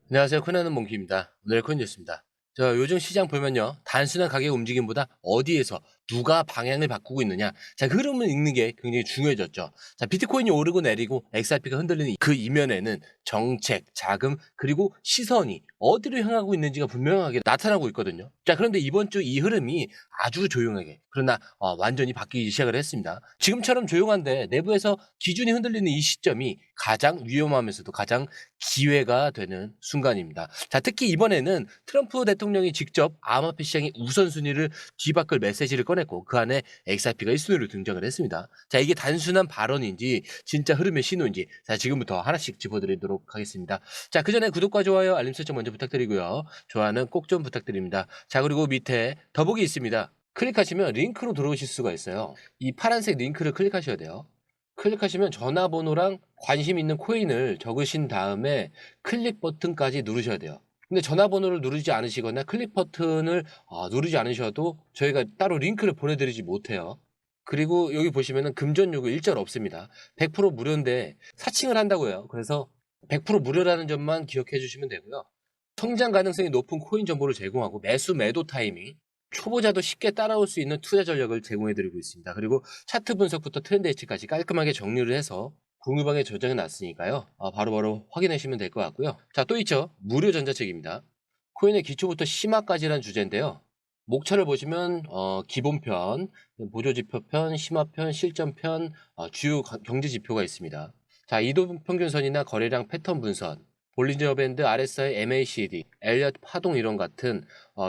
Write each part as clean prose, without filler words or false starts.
안녕하세요. 코난는 몽키입니다. 오늘의 코인 뉴스입니다. 요즘 시장 보면요. 단순한 가격 움직임보다 어디에서 누가 방향을 바꾸고 있느냐. 그 흐름을 읽는 게 굉장히 중요해졌죠. 비트코인이 오르고 내리고 XRP가 흔들리는 그 이면에는 정책, 자금, 그리고 시선이 어디로 향하고 있는지가 분명하게 나타나고 있거든요. 그런데 이번 주 이 흐름이 아주 조용하게, 그러나 완전히 바뀌기 시작을 했습니다. 지금처럼 조용한데 내부에서 기준이 흔들리는 이 시점이 가장 위험하면서도 가장 기회가 되는 순간입니다. 특히 이번에는 트럼프 대통령이 직접 암호화폐 시장의 우선순위를 뒤바꿀 메시지를 꺼냈고 그 안에 XRP가 1순위로 등장을 했습니다. 이게 단순한 발언인지 진짜 흐름의 신호인지 지금부터 하나씩 짚어드리도록 하겠습니다. 그 전에 구독과 좋아요, 알림 설정 먼저 부탁드리고요. 좋아요는 꼭 좀 부탁드립니다. 그리고 밑에 더보기 있습니다. 클릭하시면 링크로 들어오실 수가 있어요. 이 파란색 링크를 클릭하셔야 돼요. 클릭하시면 전화번호랑 관심 있는 코인을 적으신 다음에 클릭 버튼까지 누르셔야 돼요. 근데 전화번호를 누르지 않으시거나 클릭 버튼을 누르지 않으셔도 저희가 따로 링크를 보내드리지 못해요. 그리고 여기 보시면은 금전 요구 일절 없습니다. 100% 무료인데 사칭을 한다고 해요. 그래서 100% 무료라는 점만 기억해 주시면 되고요. 성장 가능성이 높은 코인 정보를 제공하고 매수 매도 타이밍, 초보자도 쉽게 따라올 수 있는 투자 전략을 제공해드리고 있습니다. 그리고 차트 분석부터 트렌드 예측까지 깔끔하게 정리를 해서 공유방에 저장해 놨으니까요. 바로바로 확인하시면 될 것 같고요. 또 있죠. 무료 전자책입니다. 코인의 기초부터 심화까지란 주제인데요. 목차를 보시면 기본편, 보조지표편, 심화편, 실전편, 주요 경제지표가 있습니다. 이동평균선이나 거래량 패턴 분석, 볼린저 밴드, RSI, MACD, 엘리엇 파동 이론 같은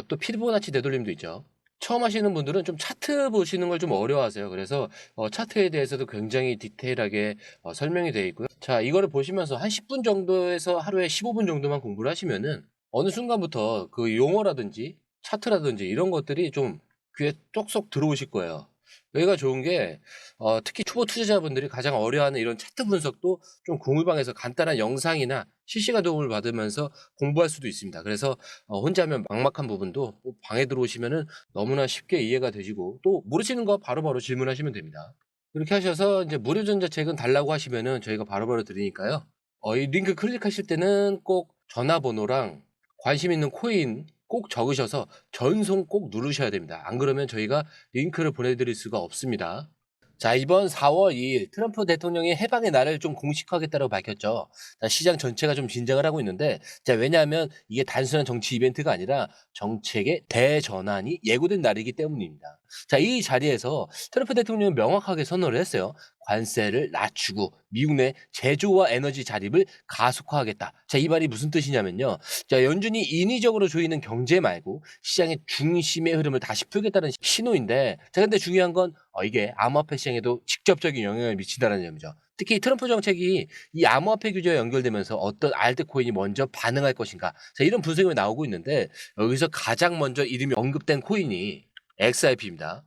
또 피보나치 되돌림도 있죠. 처음 하시는 분들은 좀 차트 보시는 걸 좀 어려워하세요. 그래서 차트에 대해서도 굉장히 디테일하게 설명이 되어 있고요. 이거를 보시면서 한 10분 정도에서 하루에 15분 정도만 공부를 하시면은 어느 순간부터 그 용어라든지 차트라든지 이런 것들이 좀 귀에 쏙쏙 들어오실 거예요. 여기가 좋은 게 특히 초보 투자자분들이 가장 어려워하는 이런 차트 분석도 좀 공유방에서 간단한 영상이나 실시간 도움을 받으면서 공부할 수도 있습니다. 그래서 혼자 하면 막막한 부분도 방에 들어오시면은 너무나 쉽게 이해가 되시고 또 모르시는 거 바로바로 질문하시면 됩니다. 이렇게 하셔서 이제 무료 전자책은 달라고 하시면은 저희가 바로바로 드리니까요. 이 링크 클릭하실 때는 꼭 전화번호랑 관심 있는 코인 꼭 적으셔서 전송 꼭 누르셔야 됩니다. 안 그러면 저희가 링크를 보내드릴 수가 없습니다. 이번 4월 2일 트럼프 대통령이 해방의 날을 좀 공식화하겠다고 밝혔죠. 시장 전체가 좀 진정을 하고 있는데, 왜냐하면 이게 단순한 정치 이벤트가 아니라 정책의 대전환이 예고된 날이기 때문입니다. 이 자리에서 트럼프 대통령은 명확하게 선언을 했어요. 관세를 낮추고 미국 내 제조와 에너지 자립을 가속화하겠다. 이 말이 무슨 뜻이냐면요. 연준이 인위적으로 조이는 경제 말고 시장의 중심의 흐름을 다시 풀겠다는 신호인데, 근데 중요한 건 이게 암호화폐 시장에도 직접적인 영향을 미친다는 점이죠. 특히 트럼프 정책이 이 암호화폐 규제와 연결되면서 어떤 알트코인이 먼저 반응할 것인가. 이런 분석이 나오고 있는데 여기서 가장 먼저 이름이 언급된 코인이 XRP입니다.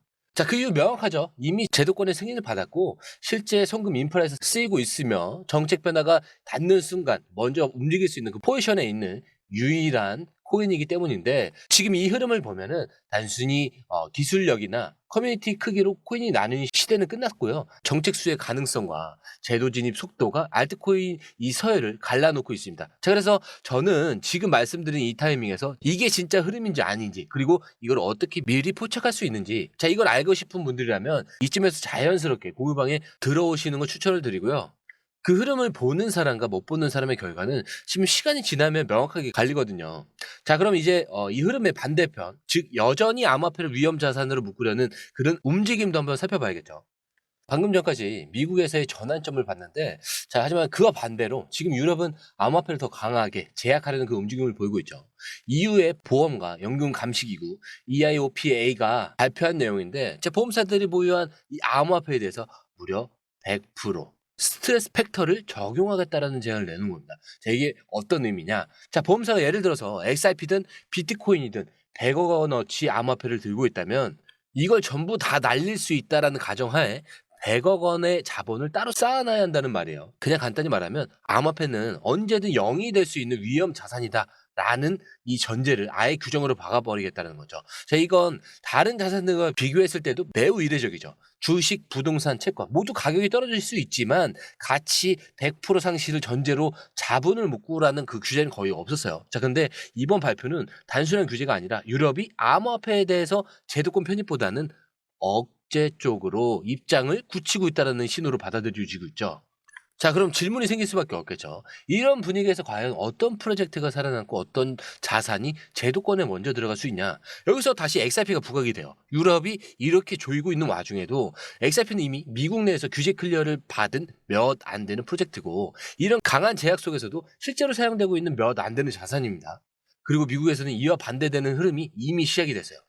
그 이유 명확하죠. 이미 제도권의 승인을 받았고 실제 송금 인프라에서 쓰이고 있으며 정책 변화가 닿는 순간 먼저 움직일 수 있는 그 포지션에 있는 유일한 코인이기 때문인데 지금 이 흐름을 보면은 단순히 기술력이나 커뮤니티 크기로 코인이 나누는 시대는 끝났고요. 정책 수의 가능성과 제도 진입 속도가 알트코인 이 서열을 갈라놓고 있습니다. 그래서 저는 지금 말씀드린 이 타이밍에서 이게 진짜 흐름인지 아닌지 그리고 이걸 어떻게 미리 포착할 수 있는지 이걸 알고 싶은 분들이라면 이쯤에서 자연스럽게 공유방에 들어오시는 걸 추천을 드리고요. 그 흐름을 보는 사람과 못 보는 사람의 결과는 지금 시간이 지나면 명확하게 갈리거든요. 그럼 이제 이 흐름의 반대편, 즉 여전히 암호화폐를 위험 자산으로 묶으려는 그런 움직임도 한번 살펴봐야겠죠. 방금 전까지 미국에서의 전환점을 봤는데 하지만 그와 반대로 지금 유럽은 암호화폐를 더 강하게 제약하려는 그 움직임을 보이고 있죠. EU의 보험과 연금 감시기구 EIOPA가 발표한 내용인데 보험사들이 보유한 이 암호화폐에 대해서 무려 100% 스트레스 팩터를 적용하겠다라는 제안을 내는 겁니다. 이게 어떤 의미냐? 보험사가 예를 들어서 XRP든 비트코인이든 100억 원어치 암호화폐를 들고 있다면 이걸 전부 다 날릴 수 있다라는 가정하에 100억 원의 자본을 따로 쌓아놔야 한다는 말이에요. 그냥 간단히 말하면 암호화폐는 언제든 0이 될 수 있는 위험 자산이다 라는 이 전제를 아예 규정으로 박아버리겠다는 거죠. 자, 이건 다른 자산들과 비교했을 때도 매우 이례적이죠. 주식, 부동산, 채권 모두 가격이 떨어질 수 있지만 가치 100% 상실을 전제로 자본을 묶으라는 그 규제는 거의 없었어요. 자, 근데 이번 발표는 단순한 규제가 아니라 유럽이 암호화폐에 대해서 제도권 편입보다는 억제 쪽으로 입장을 굳히고 있다는 신호로 받아들여지고 있죠. 자, 그럼 질문이 생길 수밖에 없겠죠. 이런 분위기에서 과연 어떤 프로젝트가 살아남고 어떤 자산이 제도권에 먼저 들어갈 수 있냐? 여기서 다시 XRP가 부각이 돼요. 유럽이 이렇게 조이고 있는 와중에도 XRP는 이미 미국 내에서 규제 클리어를 받은 몇 안 되는 프로젝트고 이런 강한 제약 속에서도 실제로 사용되고 있는 몇 안 되는 자산입니다. 그리고 미국에서는 이와 반대되는 흐름이 이미 시작이 됐어요.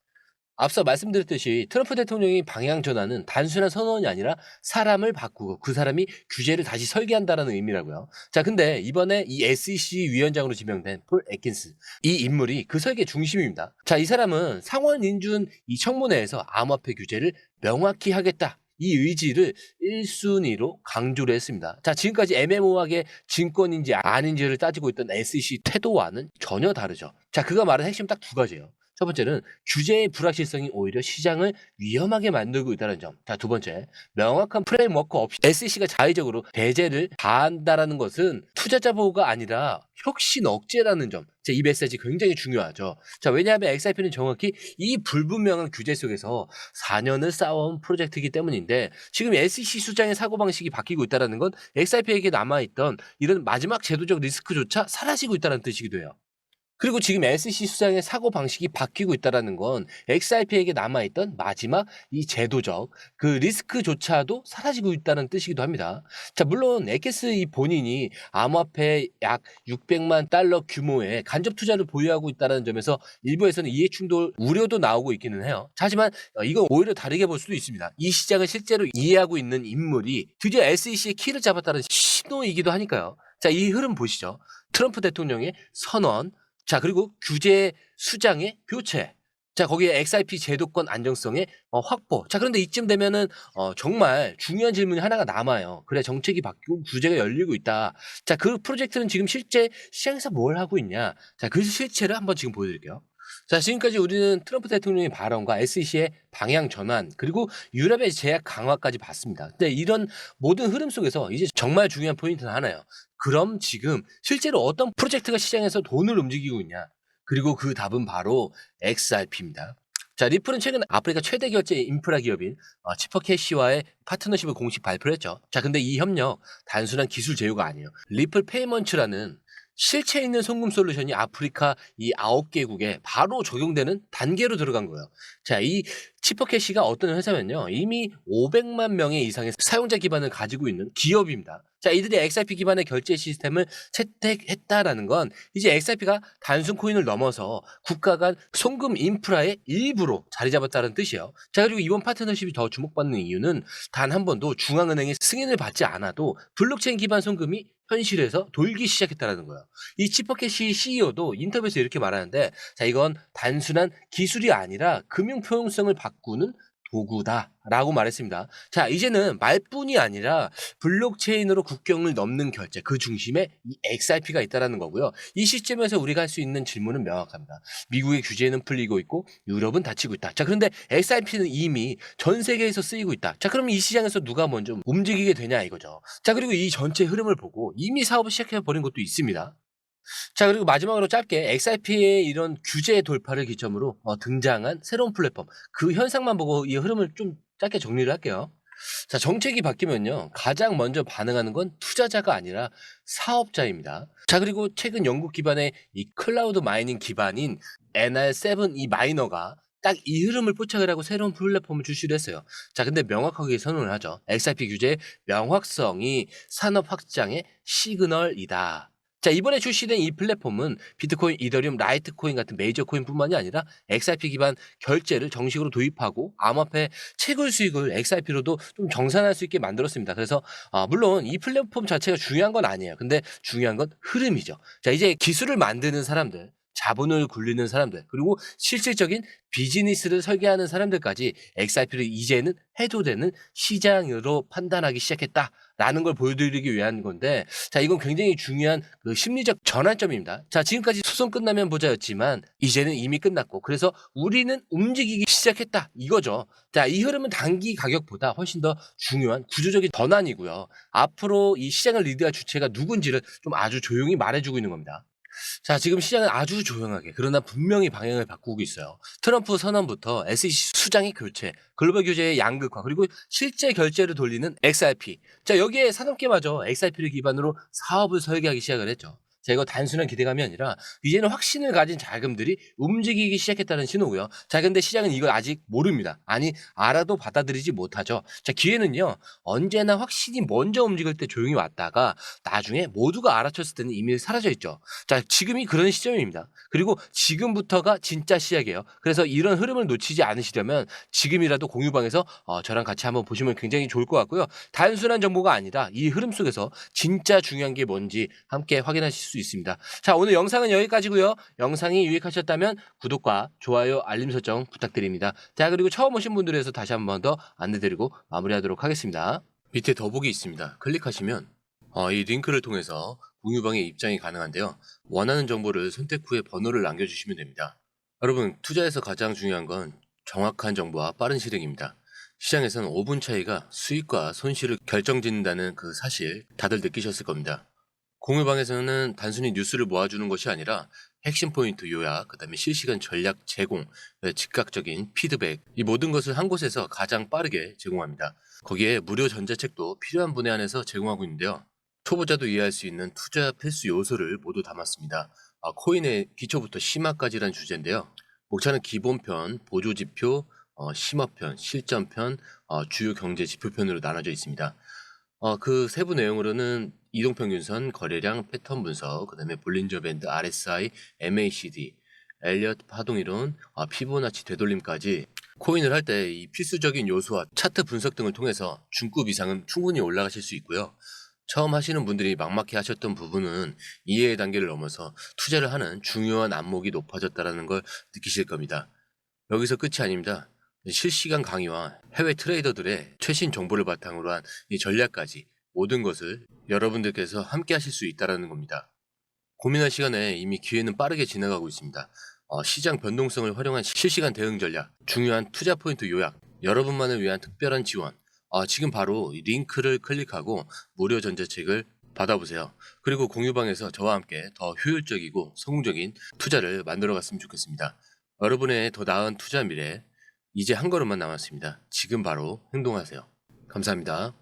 앞서 말씀드렸듯이 트럼프 대통령의 방향 전환은 단순한 선언이 아니라 사람을 바꾸고 그 사람이 규제를 다시 설계한다는 의미라고요. 자, 근데 이번에 이 SEC 위원장으로 지명된 폴 애킨스, 이 인물이 그 설계 중심입니다. 자, 이 사람은 상원 인준 이 청문회에서 암호화폐 규제를 명확히 하겠다. 이 의지를 1순위로 강조를 했습니다. 자, 지금까지 애매모호하게 증권인지 아닌지를 따지고 있던 SEC 태도와는 전혀 다르죠. 자, 그가 말한 핵심 딱 두 가지예요. 첫 번째는 규제의 불확실성이 오히려 시장을 위험하게 만들고 있다는 점. 자, 두 번째, 명확한 프레임워크 없이 SEC가 자의적으로 배제를 가한다라는 것은 투자자 보호가 아니라 혁신 억제라는 점. 자, 이 메시지 굉장히 중요하죠. 자, 왜냐하면 XRP는 정확히 이 불분명한 규제 속에서 4년을 쌓아온 프로젝트이기 때문인데 지금 SEC 수장의 사고방식이 바뀌고 있다는 건 XRP에게 남아있던 이런 마지막 제도적 리스크조차 사라지고 있다는 뜻이기도 해요. 그리고 지금 SEC 수장의 사고 방식이 바뀌고 있다는 건 XRP에게 남아있던 마지막 이 제도적 그 리스크조차도 사라지고 있다는 뜻이기도 합니다. 자, 물론 에케스 이 본인이 암호화폐 약 600만 달러 규모의 간접 투자를 보유하고 있다는 점에서 일부에서는 이해충돌 우려도 나오고 있기는 해요. 하지만 이건 오히려 다르게 볼 수도 있습니다. 이 시장을 실제로 이해하고 있는 인물이 드디어 SEC의 키를 잡았다는 신호이기도 하니까요. 자, 이 흐름 보시죠. 트럼프 대통령의 선언, 자, 그리고 규제 수장의 교체. 자, 거기에 XRP 제도권 안정성의 확보. 자, 그런데 이쯤 되면은 정말 중요한 질문이 하나가 남아요. 그래, 정책이 바뀌고 규제가 열리고 있다. 자, 그 프로젝트는 지금 실제 시장에서 뭘 하고 있냐? 자, 그 실체를 한번 지금 보여드릴게요. 자, 지금까지 우리는 트럼프 대통령의 발언과 SEC의 방향 전환, 그리고 유럽의 제약 강화까지 봤습니다. 근데 이런 모든 흐름 속에서 이제 정말 중요한 포인트는 하나예요. 그럼 지금 실제로 어떤 프로젝트가 시장에서 돈을 움직이고 있냐? 그리고 그 답은 바로 XRP입니다. 자, 리플은 최근 아프리카 최대 결제 인프라 기업인 치퍼캐시와의 파트너십을 공식 발표를 했죠. 자, 근데 이 협력 단순한 기술 제휴가 아니에요. 리플 페이먼츠라는 실체 있는 송금 솔루션이 아프리카 이 9개국에 바로 적용되는 단계로 들어간 거예요. 자, 이 치퍼캐시가 어떤 회사면요. 이미 500만 명의 이상의 사용자 기반을 가지고 있는 기업입니다. 자, 이들이 XRP 기반의 결제 시스템을 채택했다라는 건 이제 XRP가 단순 코인을 넘어서 국가 간 송금 인프라의 일부로 자리 잡았다는 뜻이에요. 자, 그리고 이번 파트너십이 더 주목받는 이유는 단 한 번도 중앙은행의 승인을 받지 않아도 블록체인 기반 송금이 현실에서 돌기 시작했다는 거예요. 이 치퍼캐시 CEO도 인터뷰에서 이렇게 말하는데, 자, 이건 단순한 기술이 아니라 금융 포용성을 바꾸는 도구다라고 말했습니다. 자, 이제는 말뿐이 아니라 블록체인으로 국경을 넘는 결제 그 중심에 이 XRP가 있다라는 거고요. 이 시점에서 우리가 할 수 있는 질문은 명확합니다. 미국의 규제는 풀리고 있고 유럽은 닫히고 있다. 자, 그런데 XRP는 이미 전 세계에서 쓰이고 있다. 자, 그럼 이 시장에서 누가 먼저 움직이게 되냐 이거죠. 자, 그리고 이 전체 흐름을 보고 이미 사업을 시작해 버린 것도 있습니다. 자, 그리고 마지막으로 짧게 XRP의 이런 규제 돌파를 기점으로 등장한 새로운 플랫폼, 그 현상만 보고 이 흐름을 좀 짧게 정리를 할게요. 자, 정책이 바뀌면요, 가장 먼저 반응하는 건 투자자가 아니라 사업자입니다. 자, 그리고 최근 영국 기반의 이 클라우드 마이닝 기반인 NR7 이 마이너가 딱 이 흐름을 포착을 하고 새로운 플랫폼을 출시를 했어요. 자, 근데 명확하게 선언을 하죠. XRP 규제의 명확성이 산업 확장의 시그널이다. 자, 이번에 출시된 이 플랫폼은 비트코인, 이더리움, 라이트코인 같은 메이저 코인뿐만이 아니라 XRP 기반 결제를 정식으로 도입하고 암호화폐 채굴 수익을 XRP로도 좀 정산할 수 있게 만들었습니다. 그래서 물론 이 플랫폼 자체가 중요한 건 아니에요. 근데 중요한 건 흐름이죠. 자, 이제 기술을 만드는 사람들, 자본을 굴리는 사람들, 그리고 실질적인 비즈니스를 설계하는 사람들까지 XRP를 이제는 해도 되는 시장으로 판단하기 시작했다라는 걸 보여드리기 위한 건데, 자, 이건 굉장히 중요한 그 심리적 전환점입니다. 자, 지금까지 소송 끝나면 보자였지만 이제는 이미 끝났고, 그래서 우리는 움직이기 시작했다 이거죠. 자, 이 흐름은 단기 가격보다 훨씬 더 중요한 구조적인 전환이고요. 앞으로 이 시장을 리드할 주체가 누군지를 좀 아주 조용히 말해주고 있는 겁니다. 자, 지금 시장은 아주 조용하게, 그러나 분명히 방향을 바꾸고 있어요. 트럼프 선언부터 SEC 수장의 교체, 글로벌 규제의 양극화, 그리고 실제 결제를 돌리는 XRP. 자, 여기에 산업계마저 XRP를 기반으로 사업을 설계하기 시작을 했죠. 자, 이거 단순한 기대감이 아니라 이제는 확신을 가진 자금들이 움직이기 시작했다는 신호고요. 자, 근데 시장은 이걸 아직 모릅니다. 아니, 알아도 받아들이지 못하죠. 자, 기회는요, 언제나 확신이 먼저 움직일 때 조용히 왔다가 나중에 모두가 알아챘을 때는 이미 사라져 있죠. 자, 지금이 그런 시점입니다. 그리고 지금부터가 진짜 시작이에요. 그래서 이런 흐름을 놓치지 않으시려면 지금이라도 공유방에서 저랑 같이 한번 보시면 굉장히 좋을 것 같고요. 단순한 정보가 아니라 이 흐름 속에서 진짜 중요한 게 뭔지 함께 확인하실 수 있습니다. 자, 오늘 영상은 여기까지고요. 영상이 유익하셨다면 구독과 좋아요, 알림 설정 부탁드립니다. 자, 그리고 처음 오신 분들에서 다시 한 번 더 안내드리고 마무리하도록 하겠습니다. 밑에 더보기 있습니다. 클릭하시면 이 링크를 통해서 공유방에 입장이 가능한데요. 원하는 정보를 선택 후에 번호를 남겨주시면 됩니다. 여러분, 투자에서 가장 중요한 건 정확한 정보와 빠른 실행입니다. 시장에서는 5분 차이가 수익과 손실을 결정짓는다는 그 사실 다들 느끼셨을 겁니다. 공유방에서는 단순히 뉴스를 모아주는 것이 아니라 핵심 포인트 요약, 그 다음에 실시간 전략 제공, 즉각적인 피드백, 이 모든 것을 한 곳에서 가장 빠르게 제공합니다. 거기에 무료 전자책도 필요한 분에 한해서 제공하고 있는데요. 초보자도 이해할 수 있는 투자 필수 요소를 모두 담았습니다. 코인의 기초부터 심화까지란 주제인데요. 목차는 기본편, 보조지표, 심화편, 실전편, 주요 경제 지표편으로 나눠져 있습니다. 그 세부 내용으로는 이동평균선, 거래량, 패턴 분석, 그 다음에 볼린저 밴드, RSI, MACD, 엘리어트 파동이론, 피보나치 되돌림까지 코인을 할 때 이 필수적인 요소와 차트 분석 등을 통해서 중급 이상은 충분히 올라가실 수 있고요. 처음 하시는 분들이 막막해 하셨던 부분은 이해의 단계를 넘어서 투자를 하는 중요한 안목이 높아졌다는 걸 느끼실 겁니다. 여기서 끝이 아닙니다. 실시간 강의와 해외 트레이더들의 최신 정보를 바탕으로 한 이 전략까지 모든 것을 여러분들께서 함께 하실 수 있다는 겁니다. 고민할 시간에 이미 기회는 빠르게 지나가고 있습니다. 시장 변동성을 활용한 실시간 대응 전략, 중요한 투자 포인트 요약, 여러분만을 위한 특별한 지원. 지금 바로 이 링크를 클릭하고 무료 전자책을 받아보세요. 그리고 공유방에서 저와 함께 더 효율적이고 성공적인 투자를 만들어 갔으면 좋겠습니다. 여러분의 더 나은 투자 미래, 이제 한 걸음만 남았습니다. 지금 바로 행동하세요. 감사합니다.